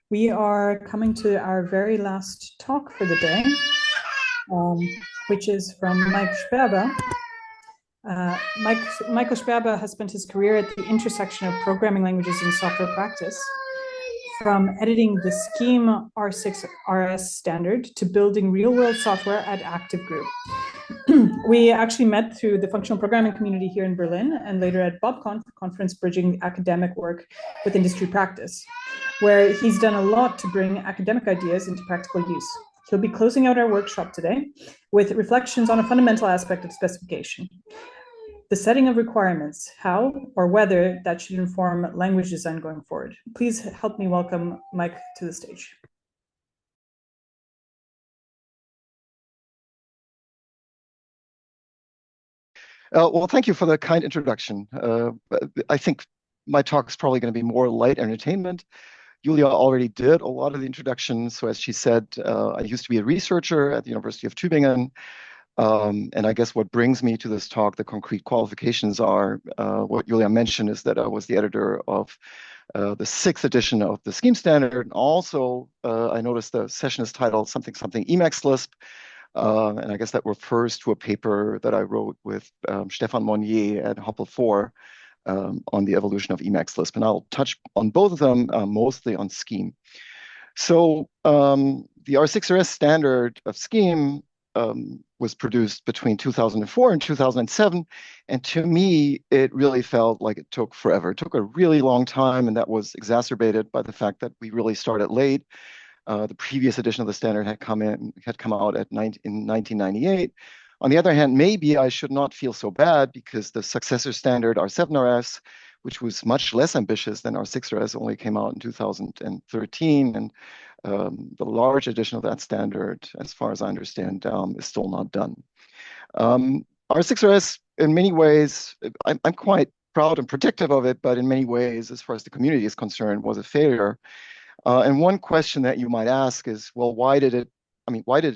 We are coming to our very last talk for the day, which is from Mike Sperber. Michael Sperber has spent his career at the intersection of programming languages and software practice, from editing the Scheme R6RS standard to building real-world software at Active Group. We actually met through the functional programming community here in Berlin and later at BobConf, conference bridging academic work with industry practice, where he's done a lot to bring academic ideas into practical use. He'll be closing out our workshop today with reflections on a fundamental aspect of specification: the setting of requirements, how or whether that should inform language design going forward. Please help me welcome Mike to the stage. Well, thank you for the kind introduction. I think my talk is probably going to be more light entertainment. Julia already did a lot of the introduction. So as she said, I used to be a researcher at the University of Tübingen. And I guess what brings me to this talk, the concrete qualifications are, what Julia mentioned is that I was the editor of the 6th edition of the Scheme Standard. And also, I noticed the session is titled something Emacs Lisp. And I guess that refers to a paper that I wrote with Stefan Monnier at Hoppel 4 on the evolution of Emacs Lisp. And I'll touch on both of them, mostly on Scheme. So the R6RS standard of Scheme was produced between 2004 and 2007. And to me, it really felt like it took forever. It took a really long time, and that was exacerbated by the fact that we really started late. The previous edition of the standard had come out in 1998. On the other hand, maybe I should not feel so bad because the successor standard R7RS, which was much less ambitious than R6RS, only came out in 2013, and the large edition of that standard, as far as I understand, is still not done. R6RS, in many ways, I'm quite proud and protective of it, but in many ways, as far as the community is concerned, was a failure. And one question that you might ask is, well, why did it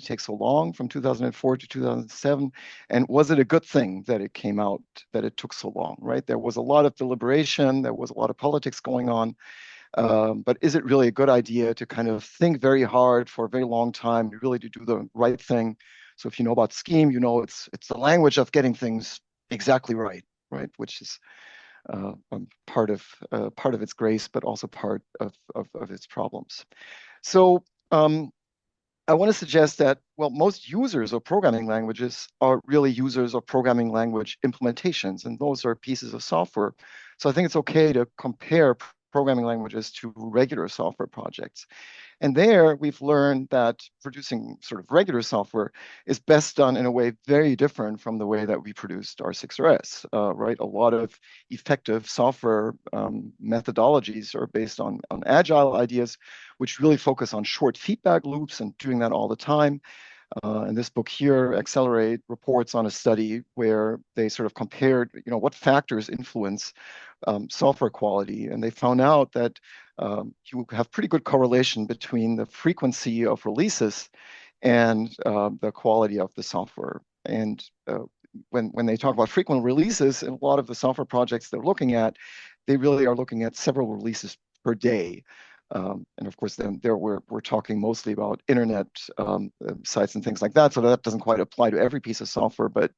take so long from 2004 to 2007? And was it a good thing that it came out, that it took so long, right? There was a lot of deliberation, there was a lot of politics going on. But is it really a good idea to kind of think very hard for a very long time, really to do the right thing? So if you know about Scheme, you know it's the language of getting things exactly right, which is part of its grace, but also part of its problems. So I want to suggest that, well, most users of programming languages are really users of programming language implementations, and those are pieces of software. So I think it's okay to compare programming languages to regular software projects. And there we've learned that producing sort of regular software is best done in a way very different from the way that we produced R6RS, right? A lot of effective software methodologies are based on agile ideas, which really focus on short feedback loops and doing that all the time. And this book here, Accelerate, reports on a study where they sort of compared, what factors influence software quality. And they found out that you have pretty good correlation between the frequency of releases and the quality of the software. And when they talk about frequent releases, in a lot of the software projects they're looking at, they really are looking at several releases per day. And of course, then we're talking mostly about internet sites and things like that. So that doesn't quite apply to every piece of software, but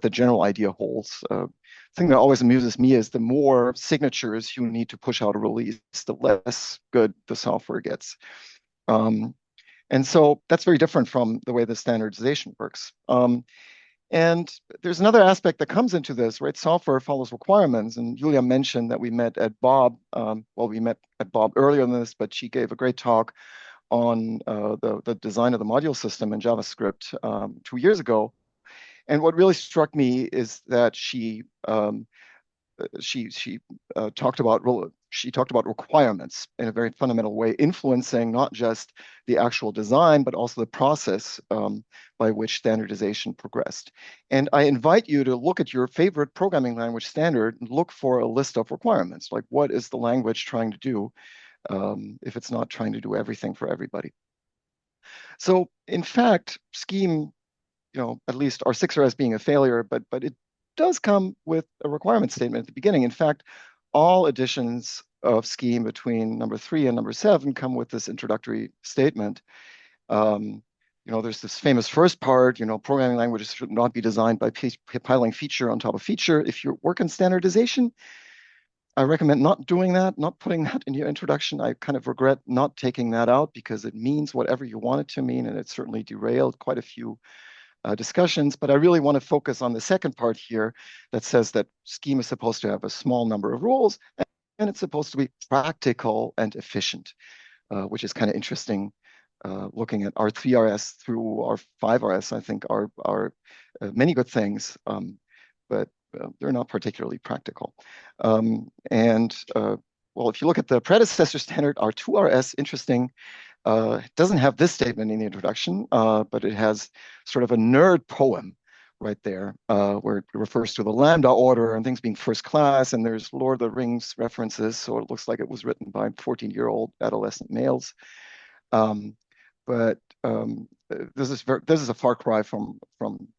the general idea holds. The thing that always amuses me is the more signatures you need to push out a release, the less good the software gets. And so that's very different from the way the standardization works. And there's another aspect that comes into this, right? Software follows requirements. And Julia mentioned that we met at Bob. We met at Bob earlier in this, but she gave a great talk on the design of the module system in JavaScript 2 years ago. And what really struck me is that she talked about requirements in a very fundamental way, influencing not just the actual design, but also the process by which standardization progressed. And I invite you to look at your favorite programming language standard and look for a list of requirements. Like, what is the language trying to do if it's not trying to do everything for everybody? So in fact, Scheme, at least R6RS being a failure, but it does come with a requirement statement at the beginning. In fact, all editions of scheme between number 3 and number 7 come with this introductory statement. There's this famous first part, programming languages should not be designed by piling feature on top of feature. If you work in standardization, I recommend not doing that, not putting that in your introduction. I kind of regret not taking that out because it means whatever you want it to mean, and it certainly derailed quite a few discussions. But I really want to focus on the second part here that says that scheme is supposed to have a small number of rules, and it's supposed to be practical and efficient, which is kind of interesting. Looking at our 3RS through our 5RS, I think are many good things, but they're not particularly practical. Well, if you look at the predecessor standard, our 2RS, interesting, it doesn't have this statement in the introduction, but it has sort of a nerd poem right there, where it refers to the lambda order and things being first class, and there's Lord of the Rings references, so it looks like it was written by 14-year-old adolescent males. But this is a far cry from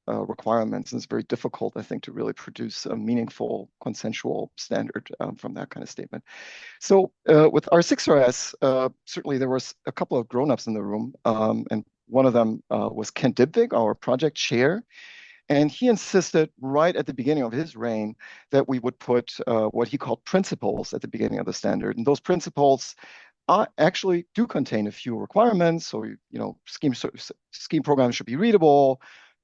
requirements, and it's very difficult, I think, to really produce a meaningful consensual standard from that kind of statement. So with our 6RS, certainly there was a couple of grown-ups in the room, and one of them was Kent Dybvig, our project chair. And he insisted right at the beginning of his reign that we would put what he called principles at the beginning of the standard. And those principles actually do contain a few requirements. So, scheme programs should be readable.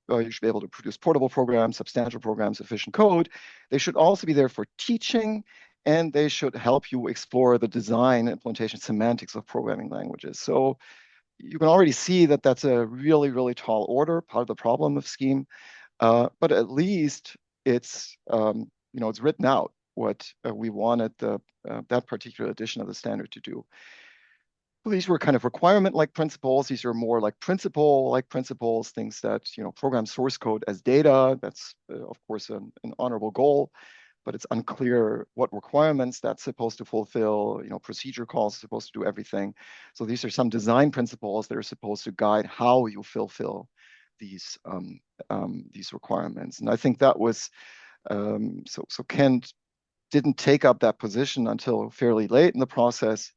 You should be able to produce portable programs, substantial programs, efficient code. They should also be there for teaching, and they should help you explore the design, implementation, semantics of programming languages. So you can already see that that's a really, really tall order, part of the problem of scheme. But at least it's it's written out what we wanted that particular edition of the standard to do. Well, these were kind of requirement-like principles. These are more like principle-like principles, things that program source code as data. That's of course an honorable goal, but it's unclear what requirements that's supposed to fulfill. Procedure calls are supposed to do everything. So these are some design principles that are supposed to guide how you fulfill these requirements. And I think that was so Kent didn't take up that position until fairly late in the process,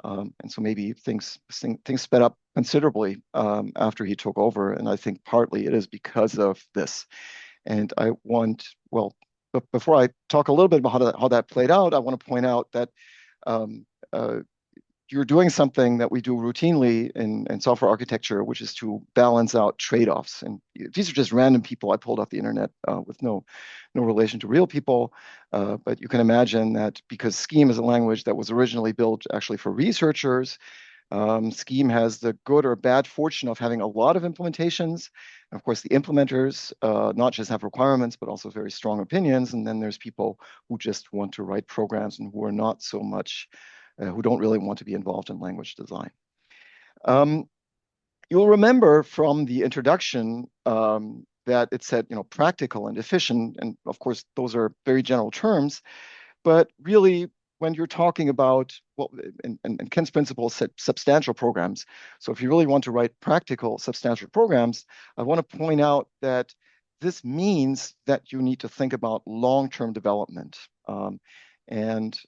and so maybe things sped up considerably after he took over. And I think partly it is because of this. And but before I talk a little bit about how that played out, I want to point out that you're doing something that we do routinely in software architecture, which is to balance out trade-offs. And these are just random people I pulled off the internet with no relation to real people. But you can imagine that because Scheme is a language that was originally built actually for researchers, Scheme has the good or bad fortune of having a lot of implementations. And of course, the implementers not just have requirements, but also very strong opinions. And then there's people who just want to write programs and who are not so much who don't really want to be involved in language design. You'll remember from the introduction that it said, practical and efficient. And of course, those are very general terms. But really, when you're talking about, and Kent's principle said substantial programs. So if you really want to write practical, substantial programs, I want to point out that this means that you need to think about long-term development. And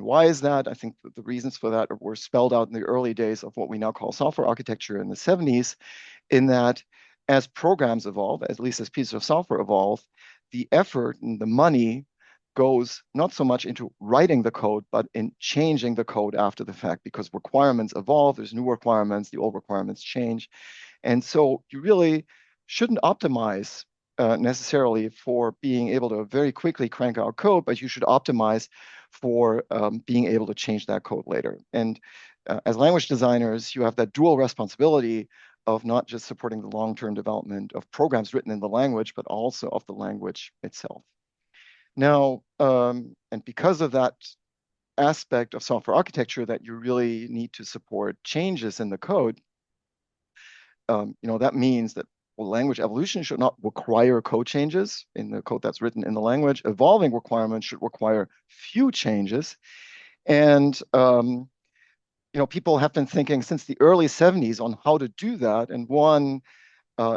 why is that? I think that the reasons for that were spelled out in the early days of what we now call software architecture in the 70s, in that as programs evolve, at least as pieces of software evolve, the effort and the money goes not so much into writing the code, but in changing the code after the fact, because requirements evolve, there's new requirements, the old requirements change. And so you really shouldn't optimize necessarily for being able to very quickly crank out code, but you should optimize for being able to change that code later. And as language designers, you have that dual responsibility of not just supporting the long-term development of programs written in the language, but also of the language itself. Now, and because of that aspect of software architecture that you really need to support changes in the code, that means that language evolution should not require code changes in the code that's written in the language. Evolving requirements should require few changes. And people have been thinking since the early 70s on how to do that. And one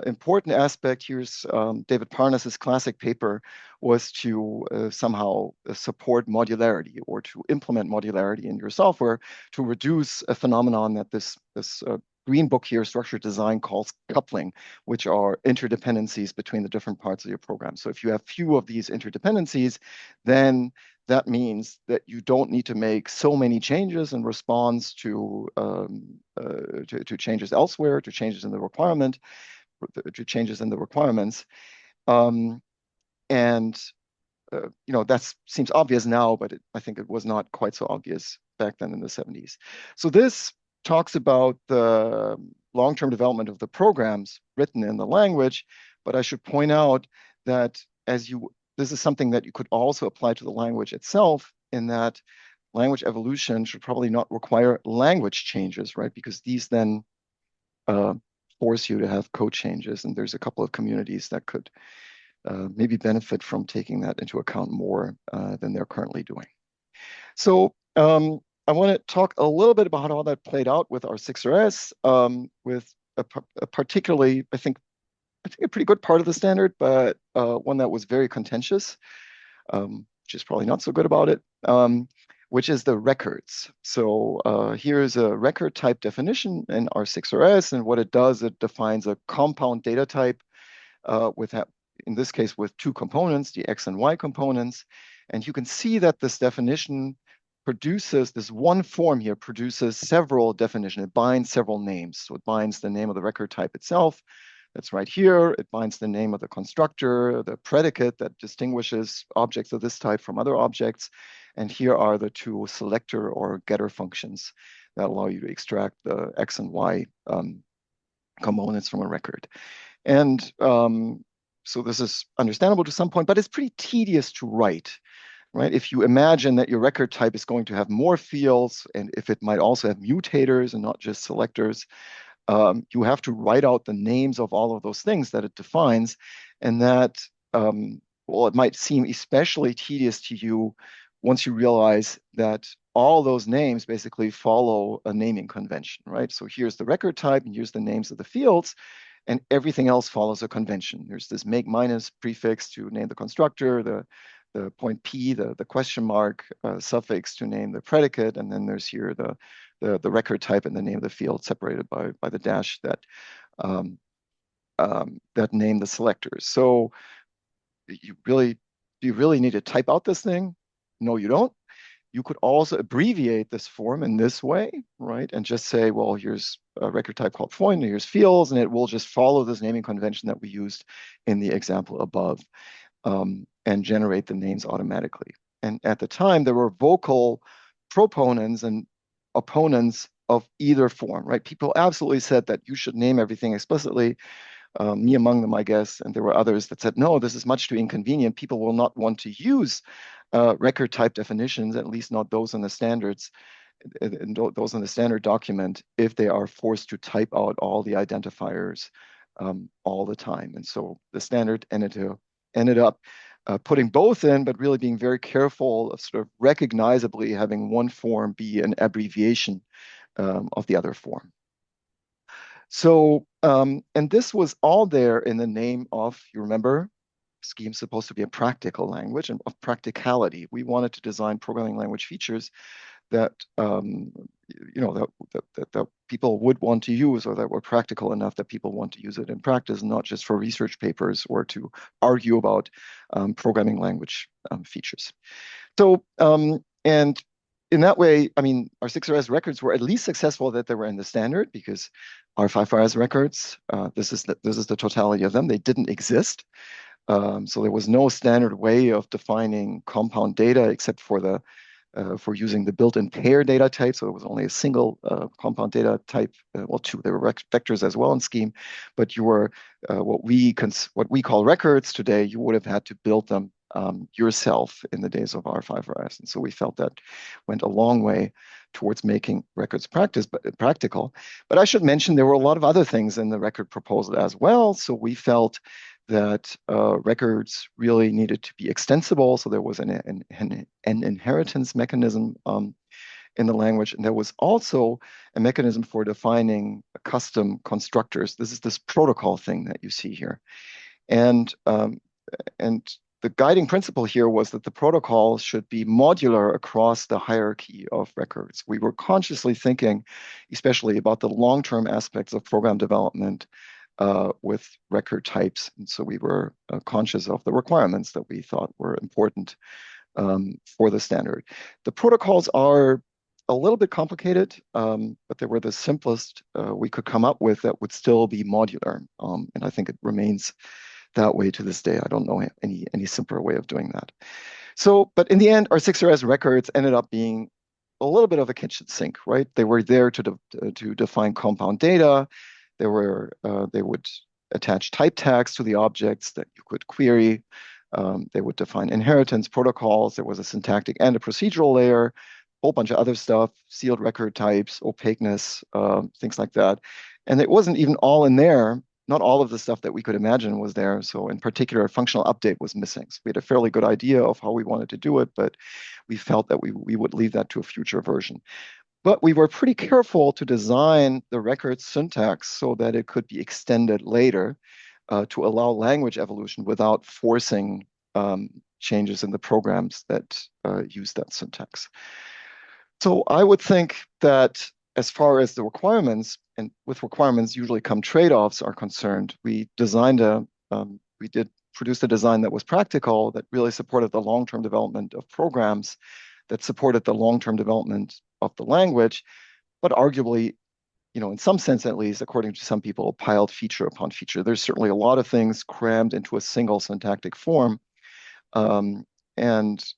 important aspect, here's David Parnas's classic paper, was to somehow support modularity or to implement modularity in your software to reduce a phenomenon that this green book here, structured design, calls coupling, which are interdependencies between the different parts of your program. So if you have few of these interdependencies, then that means that you don't need to make so many changes in response to changes elsewhere, to changes in the requirement, to changes in the requirements. And that seems obvious now, but I think it was not quite so obvious back then in the 70s. So this talks about the long-term development of the programs written in the language, but I should point out that this is something that you could also apply to the language itself, in that language evolution should probably not require language changes, right? Because these then force you to have code changes, and there's a couple of communities that could maybe benefit from taking that into account more than they're currently doing. So I want to talk a little bit about how that played out with our 6RS, with a particularly, I think a pretty good part of the standard, but one that was very contentious, which is probably not so good about it, which is the records. So here's a record type definition in our 6RS, and what it does, it defines a compound data type in this case with two components, the X and Y components. And you can see that this definition produces, this one form here produces several definitions. It binds several names. So it binds the name of the record type itself. That's right here. It binds the name of the constructor, the predicate that distinguishes objects of this type from other objects. And here are the two selector or getter functions that allow you to extract the X and Y components from a record. And so this is understandable to some point, but it's pretty tedious to write, right? If you imagine that your record type is going to have more fields, and if it might also have mutators and not just selectors, you have to write out the names of all of those things that it defines. And that, well, it might seem especially tedious to you once you realize that all those names basically follow a naming convention, right? So here's the record type, and here's the names of the fields, and everything else follows a convention. There's this make minus prefix to name the constructor, the point P, the question mark suffix to name the predicate, and then there's here the record type and the name of the field separated by the dash that name the selectors. So do you really need to type out this thing? No, you don't. You could also abbreviate this form in this way, right? And just say, well, here's a record type called point, and here's fields, and it will just follow this naming convention that we used in the example above, and generate the names automatically. And at the time, there were vocal proponents and opponents of either form, right? People absolutely said that you should name everything explicitly, me among them, I guess, and there were others that said, no, this is much too inconvenient. People will not want to use record type definitions, at least not those in the standards, and those in the standard document, if they are forced to type out all the identifiers all the time. And so the standard ended up putting both in, but really being very careful of sort of recognizably having one form be an abbreviation of the other form. So, and this was all there in the name of, you remember, Scheme's supposed to be a practical language and of practicality. We wanted to design programming language features that that people would want to use, or that were practical enough that people want to use it in practice, not just for research papers or to argue about programming language features. So, and in that way, I mean, our 6RS records were at least successful that they were in the standard, because our 5RS records, this is the totality of them. They didn't exist. So there was no standard way of defining compound data except for using the built-in pair data type. So it was only a single compound data type. Well, two. There were vectors as well in Scheme, but you were what we call records today. You would have had to build them yourself in the days of our 5RS, and so we felt that went a long way towards making records practical. But I should mention there were a lot of other things in the record proposal as well. So we felt that records really needed to be extensible. So there was an inheritance mechanism in the language. And there was also a mechanism for defining custom constructors. This is this protocol thing that you see here. And the guiding principle here was that the protocol should be modular across the hierarchy of records. We were consciously thinking, especially about the long-term aspects of program development with record types. And so we were conscious of the requirements that we thought were important for the standard. The protocols are a little bit complicated, but they were the simplest we could come up with that would still be modular. And I think it remains that way to this day. I don't know any simpler way of doing that. So, but in the end, our 6RS records ended up being a little bit of a kitchen sink, right? They were there to define compound data. They would attach type tags to the objects that you could query. They would define inheritance protocols. There was a syntactic and a procedural layer, a whole bunch of other stuff, sealed record types, opaqueness, things like that. And it wasn't even all in there. Not all of the stuff that we could imagine was there. So in particular, functional update was missing. So we had a fairly good idea of how we wanted to do it, but we felt that we would leave that to a future version. But we were pretty careful to design the record syntax so that it could be extended later to allow language evolution without forcing changes in the programs that use that syntax. So I would think that as far as the requirements, and with requirements usually come trade-offs are concerned, we did produce a design that was practical, that really supported the long-term development of programs, that supported the long-term development of the language, but arguably, in some sense at least, according to some people, piled feature upon feature. There's certainly a lot of things crammed into a single syntactic form. And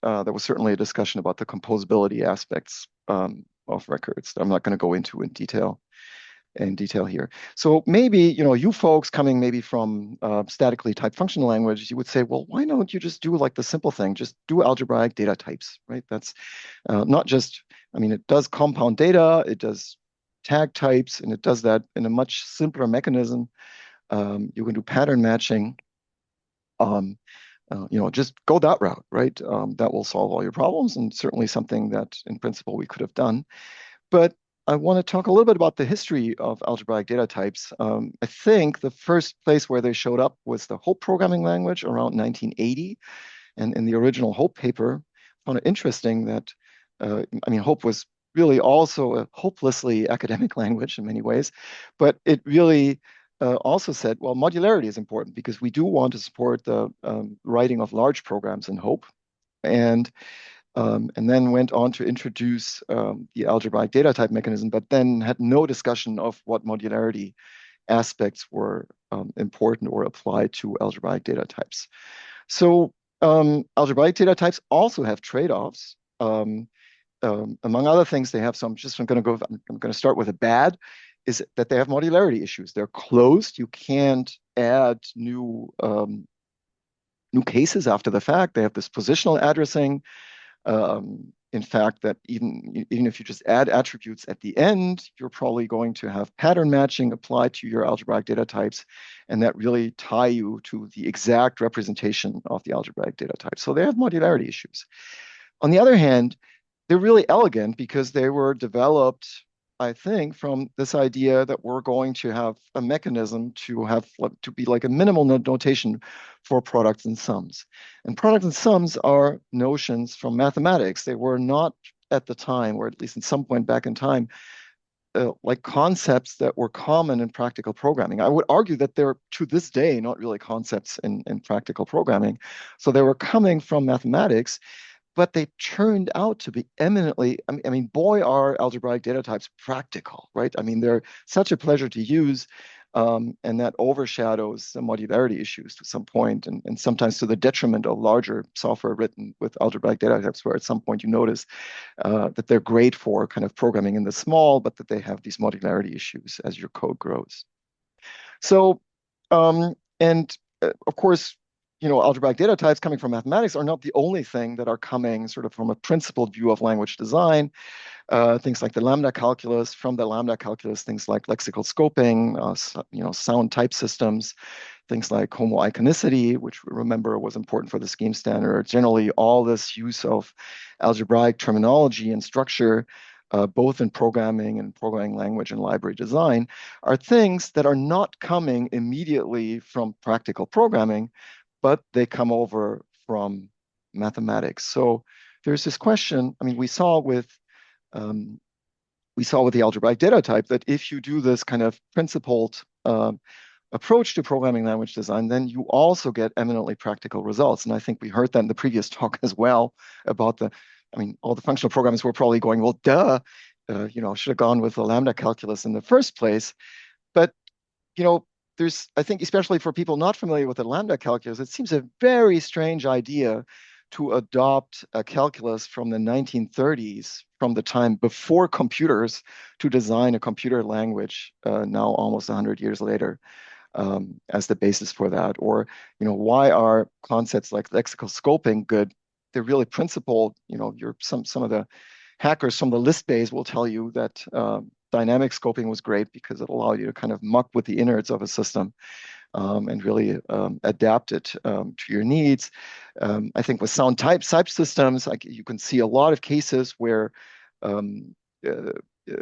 there was certainly a discussion about the composability aspects of records that I'm not going to go into in detail here. So maybe, you folks coming maybe from statically typed functional language, you would say, well, why don't you just do like the simple thing? Just do algebraic data types, right? That's not just, it does compound data, it does tag types, and it does that in a much simpler mechanism. You can do pattern matching. Just go that route, right? That will solve all your problems, and certainly something that in principle we could have done. But I want to talk a little bit about the history of algebraic data types. I think the first place where they showed up was the HOPE programming language around 1980. And in the original HOPE paper, I found it interesting that, HOPE was really also a hopelessly academic language in many ways, but it really also said, well, modularity is important because we do want to support the writing of large programs in HOPE. And then went on to introduce the algebraic data type mechanism, but then had no discussion of what modularity aspects were important or applied to algebraic data types. So algebraic data types also have trade-offs. Among other things, they have some, I'm going to start with a bad, is that they have modularity issues. They're closed. You can't add new cases after the fact. They have this positional addressing. In fact, that even if you just add attributes at the end, you're probably going to have pattern matching applied to your algebraic data types, and that really tie you to the exact representation of the algebraic data type. So they have modularity issues. On the other hand, they're really elegant because they were developed, I think, from this idea that we're going to have a mechanism to be like a minimal notation for products and sums. And products and sums are notions from mathematics. They were not at the time, or at least at some point back in time, like concepts that were common in practical programming. I would argue that they're, to this day, not really concepts in practical programming. So they were coming from mathematics, but they turned out to be eminently, boy, are algebraic data types practical, right? They're such a pleasure to use, and that overshadows the modularity issues to some point, and sometimes to the detriment of larger software written with algebraic data types, where at some point you notice that they're great for kind of programming in the small, but that they have these modularity issues as your code grows. So, of course, algebraic data types coming from mathematics are not the only thing that are coming sort of from a principled view of language design. Things like the lambda calculus, from the lambda calculus, things like lexical scoping, sound type systems, things like homoiconicity, which remember was important for the scheme standard. Generally, all this use of algebraic terminology and structure both in programming and programming language and library design, are things that are not coming immediately from practical programming, but they come over from mathematics. So there's this question. I mean, um, we saw with the algebraic data type that if you do this kind of principled approach to programming language design, then you also get eminently practical results. And I think we heard that in the previous talk as well about all the functional programmers were probably going, well, duh, should have gone with the lambda calculus in the first place. But, I think, especially for people not familiar with the lambda calculus, it seems a very strange idea to adopt a calculus from the 1930s, from the time before computers, to design a computer language now almost 100 years later as the basis for that. Or, why are concepts like lexical scoping good? They're really principled. Some of the hackers from the list base will tell you that dynamic scoping was great because it allowed you to kind of muck with the innards of a system and really adapt it to your needs. I think with sound type systems, you can see a lot of cases where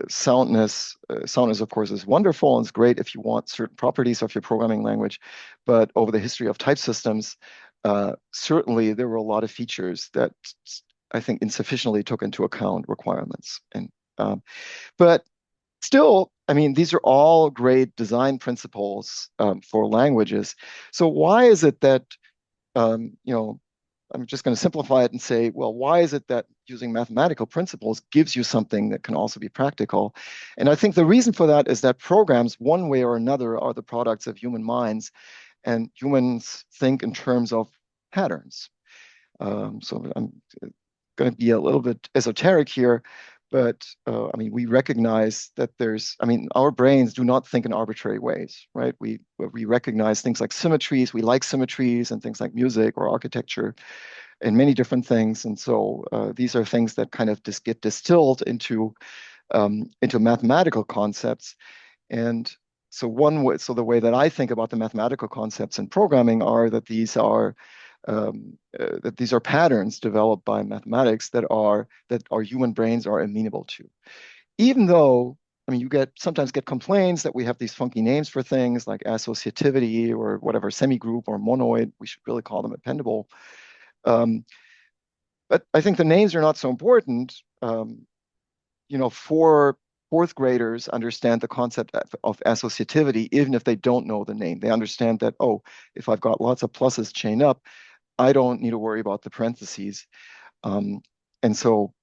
soundness, of course, is wonderful and it's great if you want certain properties of your programming language. But over the history of type systems, certainly there were a lot of features that I think insufficiently took into account requirements. But still, these are all great design principles for languages. So why is it that, I'm just going to simplify it and say, well, why is it that using mathematical principles gives you something that can also be practical? And I think the reason for that is that programs, one way or another, are the products of human minds, and humans think in terms of patterns. So I'm going to be a little bit esoteric here, but we recognize that our brains do not think in arbitrary ways, right? We recognize things like symmetries. We like symmetries and things like music or architecture and many different things. And so these are things that kind of just get distilled into mathematical concepts. And so the way that I think about the mathematical concepts in programming are that these are patterns developed by mathematics that our human brains are amenable to. Even though, you sometimes get complaints that we have these funky names for things like associativity or whatever, semigroup or monoid. We should really call them appendable. But I think the names are not so important. For fourth graders understand the concept of associativity, even if they don't know the name. They understand that, oh, if I've got lots of pluses chained up, I don't need to worry about the parentheses. And so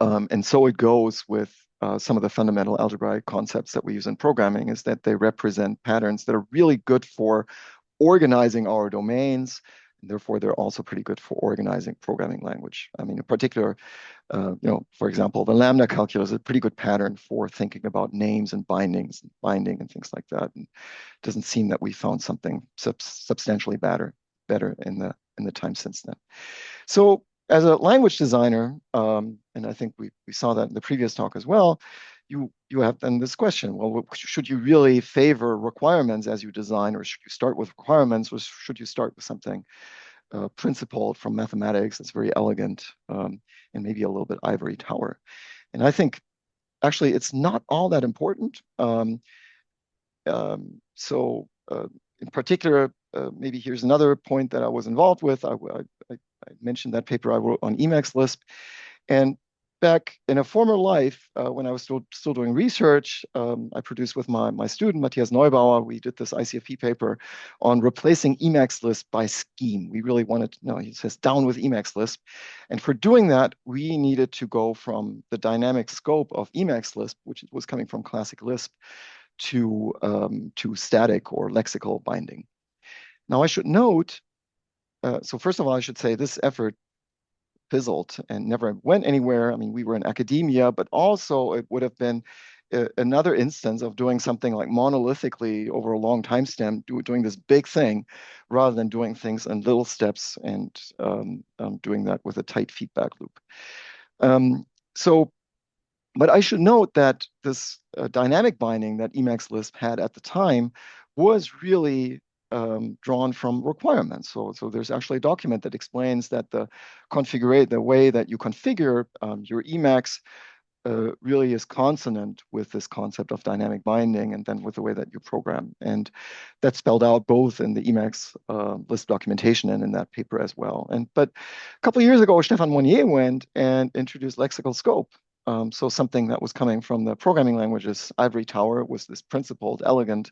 it goes with some of the fundamental algebraic concepts that we use in programming, is that they represent patterns that are really good for organizing our domains. And therefore, they're also pretty good for organizing programming language. In particular, for example, the lambda calculus is a pretty good pattern for thinking about names and binding and things like that. And it doesn't seem that we found something substantially better in the time since then. So as a language designer, and I think we saw that in the previous talk as well, you have then this question, well, should you really favor requirements as you design, or should you start with requirements, or should you start with something principled from mathematics that's very elegant and maybe a little bit ivory tower? And I think actually it's not all that important. In particular, maybe here's another point that I was involved with. I mentioned that paper I wrote on Emacs Lisp. And back in a former life, when I was still doing research, I produced with my student, Matthias Neubauer, we did this ICFE paper on replacing Emacs Lisp by Scheme. We really wanted, he says, down with Emacs Lisp. And for doing that, we needed to go from the dynamic scope of Emacs Lisp, which was coming from classic Lisp, to static or lexical binding. Now I should note, so first of all, I should say this effort fizzled and never went anywhere. We were in academia, but also it would have been another instance of doing something like monolithically over a long time stem, doing this big thing, rather than doing things in little steps and doing that with a tight feedback loop. But I should note that this dynamic binding that Emacs Lisp had at the time was really drawn from requirements. So there's actually a document that explains that the way that you configure your Emacs really is consonant with this concept of dynamic binding and then with the way that you program. And that's spelled out both in the Emacs Lisp documentation and in that paper as well. But a couple of years ago, Stefan Monnier went and introduced lexical scope. So something that was coming from the programming languages. Ivory Tower was this principled, elegant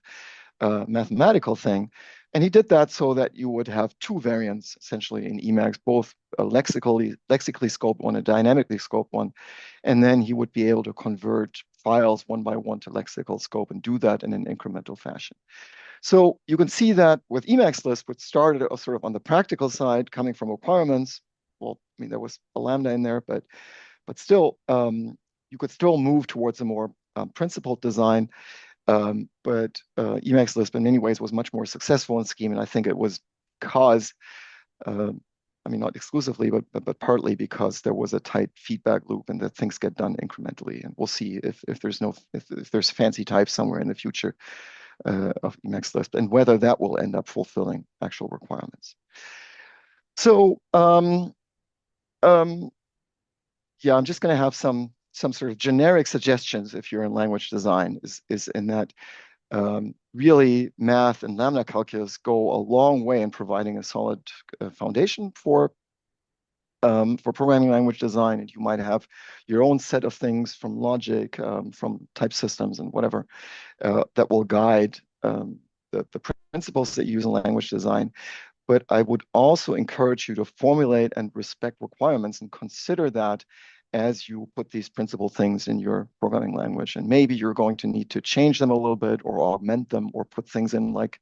mathematical thing. And he did that so that you would have two variants essentially in Emacs, both a lexically scoped one, a dynamically scoped one. And then he would be able to convert files one by one to lexical scope and do that in an incremental fashion. So you can see that with Emacs Lisp, which started sort of on the practical side, coming from requirements. Well, I mean, there was a lambda in there, but still, you could still move towards a more principled design. But Emacs Lisp in many ways was much more successful in Scheme, and I think it was because, I mean, not exclusively, but partly because there was a tight feedback loop and that things get done incrementally. And we'll see if there's fancy types somewhere in the future of Emacs Lisp and whether that will end up fulfilling actual requirements. So yeah, I'm just going to have some sort of generic suggestions if you're in language design, is in that really math and lambda calculus go a long way in providing a solid foundation for programming language design. And you might have your own set of things from logic, from type systems and whatever, that will guide the principles that you use in language design. But I would also encourage you to formulate and respect requirements and consider that as you put these principal things in your programming language. And maybe you're going to need to change them a little bit or augment them or put things in like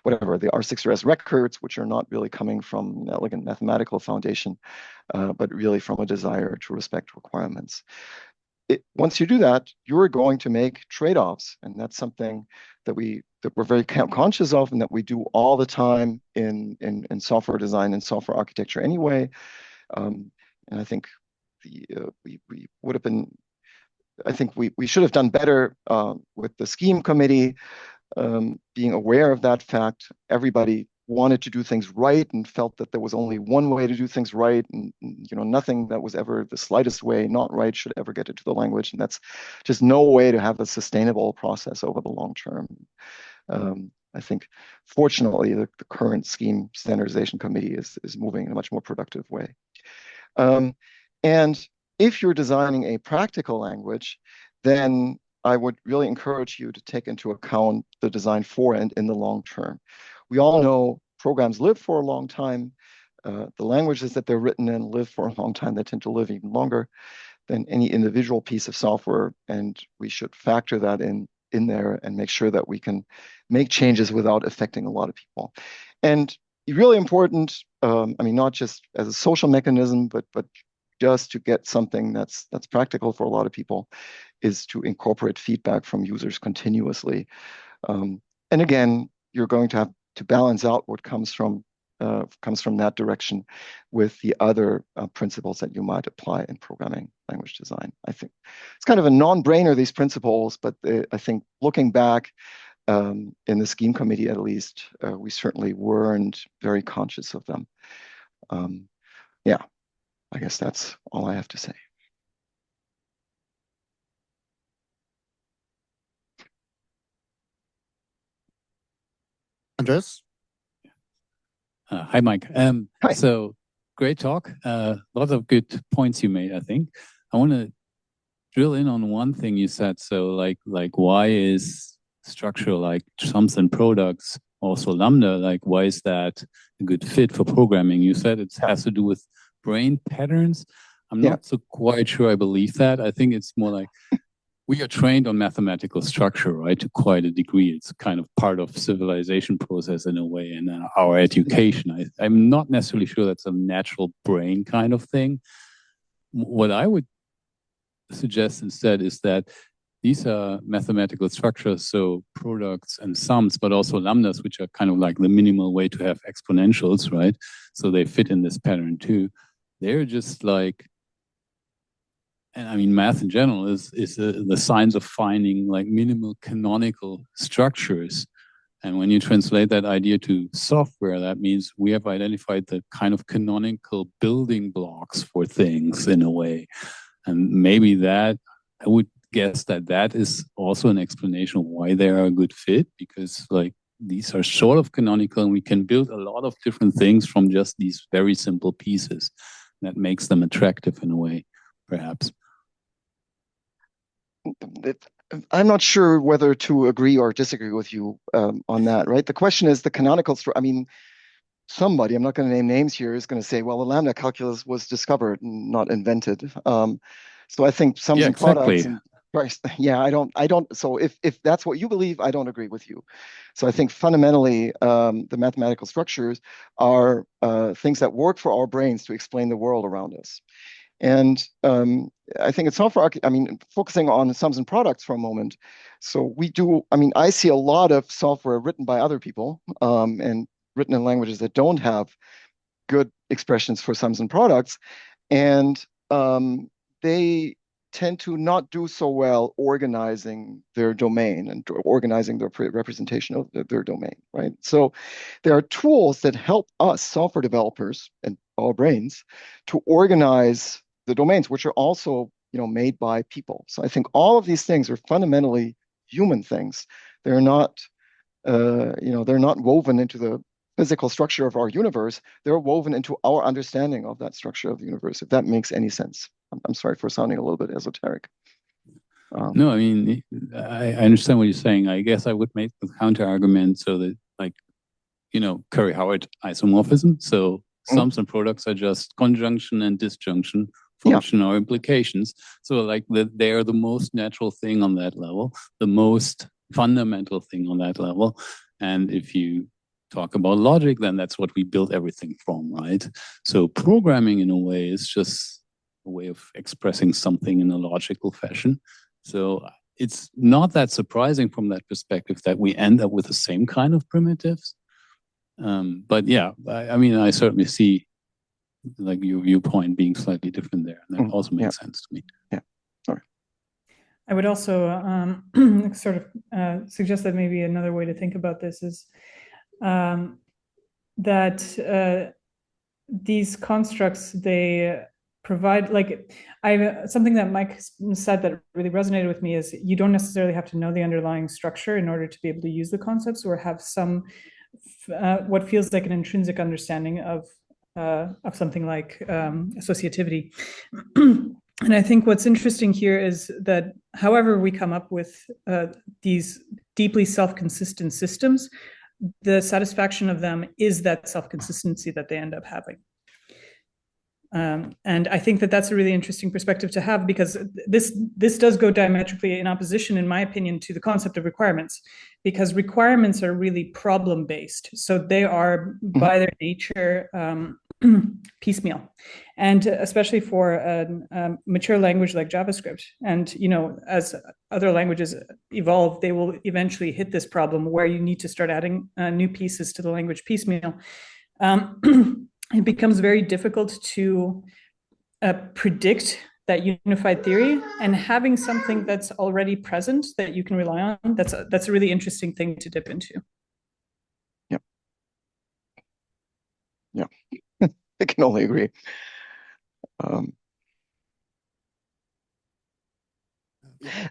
whatever, the R6RS records, which are not really coming from an elegant mathematical foundation, but really from a desire to respect requirements. Once you do that, you're going to make trade-offs. And that's something that we're very conscious of and that we do all the time in software design and software architecture anyway. And I think we would have been, I think we should have done better with the Scheme committee, being aware of that fact. Everybody wanted to do things right and felt that there was only one way to do things right, and nothing that was ever the slightest way not right should ever get into the language, and that's just no way to have a sustainable process over the long term. I think, fortunately, the current Scheme standardization committee is moving in a much more productive way. And if you're designing a practical language, then I would really encourage you to take into account the design for and in the long term. We all know programs live for a long time. The languages that they're written in live for a long time. They tend to live even longer than any individual piece of software. And we should factor that in there and make sure that we can make changes without affecting a lot of people. And really important, I mean, not just as a social mechanism, but just to get something that's practical for a lot of people, is to incorporate feedback from users continuously. And again, you're going to have to balance out what comes from that direction with the other principles that you might apply in programming language design. I think it's kind of a non-brainer, these principles, but I think looking back in the Scheme committee, at least, we certainly weren't very conscious of them. Yeah, I guess that's all I have to say. Andres? Hi, Mike. Hi. So great talk. Lots of good points you made, I think. I want to drill in on one thing you said. So like why is structure like sums and products, also lambda, like why is that a good fit for programming? You said it has to do with brain patterns. I'm not so quite sure I believe that. I think it's more like we are trained on mathematical structure, right, to quite a degree. It's kind of part of civilization process in a way, and our education. I'm not necessarily sure that's a natural brain kind of thing. What I would suggest instead is that these are mathematical structures, so products and sums, but also lambdas, which are kind of like the minimal way to have exponentials, right? So they fit in this pattern too. They're just like, and I mean, math in general is the science of finding like minimal canonical structures. And when you translate that idea to software, that means we have identified the kind of canonical building blocks for things in a way. And maybe that I would guess that that is also an explanation of why they are a good fit, because like these are sort of canonical and we can build a lot of different things from just these very simple pieces. That makes them attractive in a way, perhaps. I'm not sure whether to agree or disagree with you on that, right? The question is the canonical, I mean, somebody, I'm not going to name names here, is going to say, well, the lambda calculus was discovered, not invented. So I think sums and products and price, yeah, I don't. So if that's what you believe, I don't agree with you. So I think fundamentally, the mathematical structures are things that work for our brains to explain the world around us. And I think it's software, I mean, focusing on sums and products for a moment. So we do, I mean, I see a lot of software written by other people and written in languages that don't have good expressions for sums and products. And they tend to not do so well organizing their domain and organizing their representation of their domain, right? So there are tools that help us software developers and our brains to organize the domains, which are also, you know, made by people. So I think all of these things are fundamentally human things. They're not, you know, they're not woven into the physical structure of our universe. They're woven into our understanding of that structure of the universe, if that makes any sense. I'm sorry for sounding a little bit esoteric. No, I mean, I understand what you're saying. I guess I would make the counter argument so that, like, you know, Curry-Howard isomorphism. So sums and products are just conjunction and disjunction, function or implications. So like they are the most natural thing on that level, the most fundamental thing on that level. And if you talk about logic, then that's what we build everything from, right? So programming in a way is just a way of expressing something in a logical fashion. So it's not that surprising from that perspective that we end up with the same kind of primitives. But yeah, I mean, I certainly see like your viewpoint being slightly different there. And that also makes sense to me. Yeah. Sorry. I would also sort of suggest that maybe another way to think about this is that these constructs, they provide, like, something that Mike said that really resonated with me is you don't necessarily have to know the underlying structure in order to be able to use the concepts or have some what feels like an intrinsic understanding of something like associativity. And I think what's interesting here is that however we come up with these deeply self-consistent systems, the satisfaction of them is that self-consistency that they end up having. And I think that that's a really interesting perspective to have, because this does go diametrically in opposition, in my opinion, to the concept of requirements, because requirements are really problem-based. So they are, by their nature, piecemeal, and especially for a mature language like JavaScript. And, you know, as other languages evolve, they will eventually hit this problem where you need to start adding new pieces to the language piecemeal. It becomes very difficult to predict that unified theory, and having something that's already present that you can rely on, that's a really interesting thing to dip into. Yeah. Yeah. I can only agree.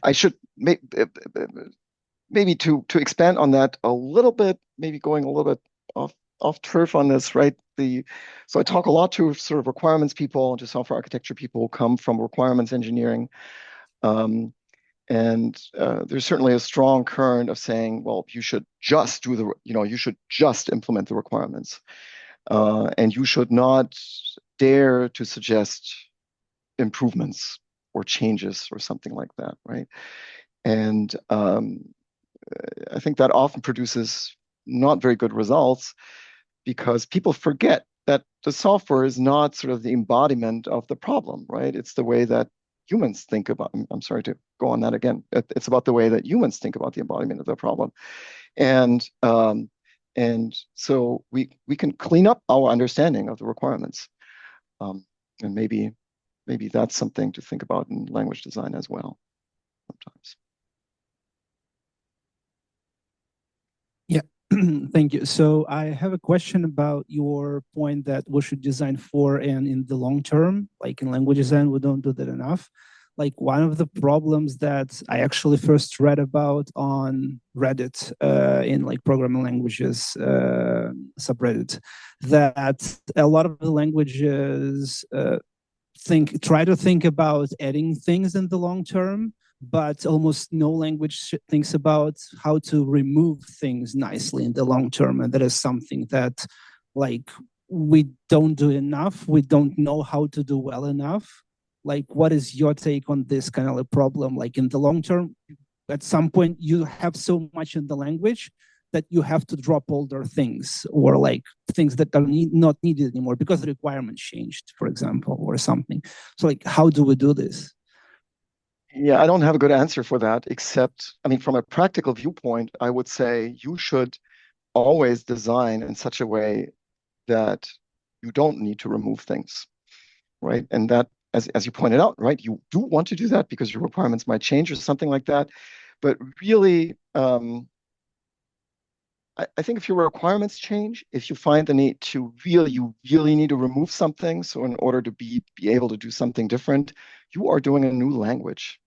I should maybe to expand on that a little bit, maybe going a little bit off turf on this, right? So I talk a lot to sort of requirements people, to software architecture people who come from requirements engineering. And there's certainly a strong current of saying, well, you should just do you should just implement the requirements. And you should not dare to suggest improvements or changes or something like that, right? And I think that often produces not very good results, because people forget that the software is not sort of the embodiment of the problem, right? It's the way that humans think about, I'm sorry to go on that again. It's about the way that humans think about the embodiment of the problem. And so we can clean up our understanding of the requirements. And maybe that's something to think about in language design as well, sometimes. Yeah, thank you. So I have a question about your point that we should design for and in the long term, like in language design, we don't do that enough. like one of the problems that I actually first read about on Reddit in like programming languages subreddit, that a lot of the languages try to think about adding things in the long term, but almost no language thinks about how to remove things nicely in the long term. And that is something that like we don't do enough. We don't know how to do well enough. Like, what is your take on this kind of a problem? Like in the long term, at some point you have so much in the language that you have to drop older things or like things that are not needed anymore because the requirements changed, for example, or something. So like, how do we do this? Yeah, I don't have a good answer for that, except, I mean, from a practical viewpoint, I would say you should always design in such a way that you don't need to remove things, right? And that, as you pointed out, right, you do want to do that because your requirements might change or something like that. But really, I think if your requirements change, if you find the need to you really need to remove something, so in order to be able to do something different, you are doing a new language.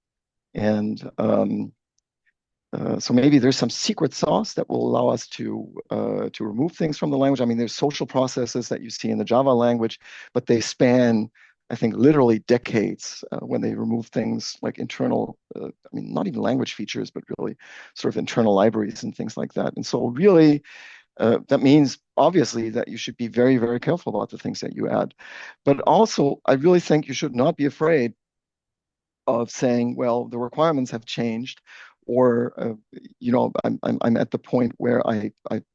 And so maybe there's some secret sauce that will allow us to remove things from the language. I mean, there's social processes that you see in the Java language, but they span, I think, literally decades when they remove things like internal, I mean, not even language features, but really sort of internal libraries and things like that. And so really, that means obviously that you should be very, very careful about the things that you add. But also, I really think you should not be afraid of saying, well, the requirements have changed, or you know, I'm at the point where I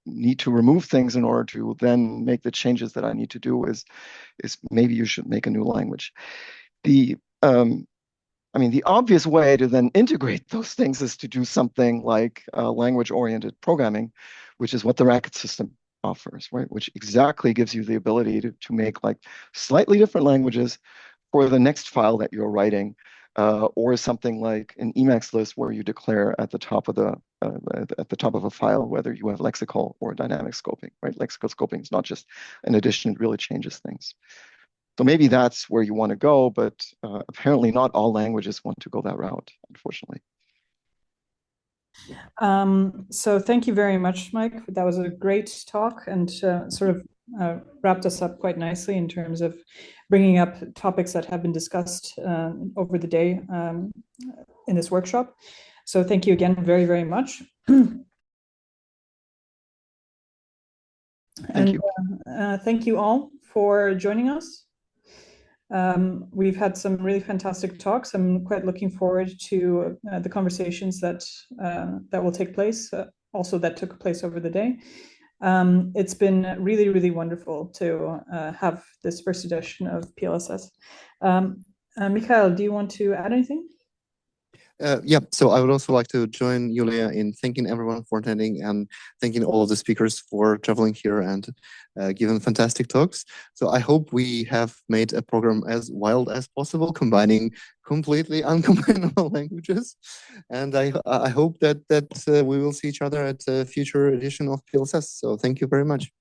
need to remove things in order to then make the changes that I need to do. Is maybe you should make a new language. The I mean, the obvious way to then integrate those things is to do something like language-oriented programming, which is what the Racket system offers, right? Which exactly gives you the ability to make like slightly different languages for the next file that you're writing, or something like an Emacs list where you declare at the top of a file whether you have lexical or dynamic scoping, right? Lexical scoping is not just an addition; it really changes things. So maybe that's where you want to go, but apparently not all languages want to go that route, unfortunately. So thank you very much, Mike. That was a great talk and sort of wrapped us up quite nicely in terms of bringing up topics that have been discussed over the day in this workshop. So thank you again very, very much. Thank you. Thank you all for joining us. We've had some really fantastic talks. I'm quite looking forward to the conversations that will take place, also that took place over the day. It's been really, really wonderful to have this first edition of PLSS. Mikhail, do you want to add anything? Yeah, so I would also like to join Julia in thanking everyone for attending and thanking all of the speakers for traveling here and giving fantastic talks. So I hope we have made a program as wild as possible, combining completely uncombinable languages. And I hope that we will see each other at a future edition of PLSS. So thank you very much.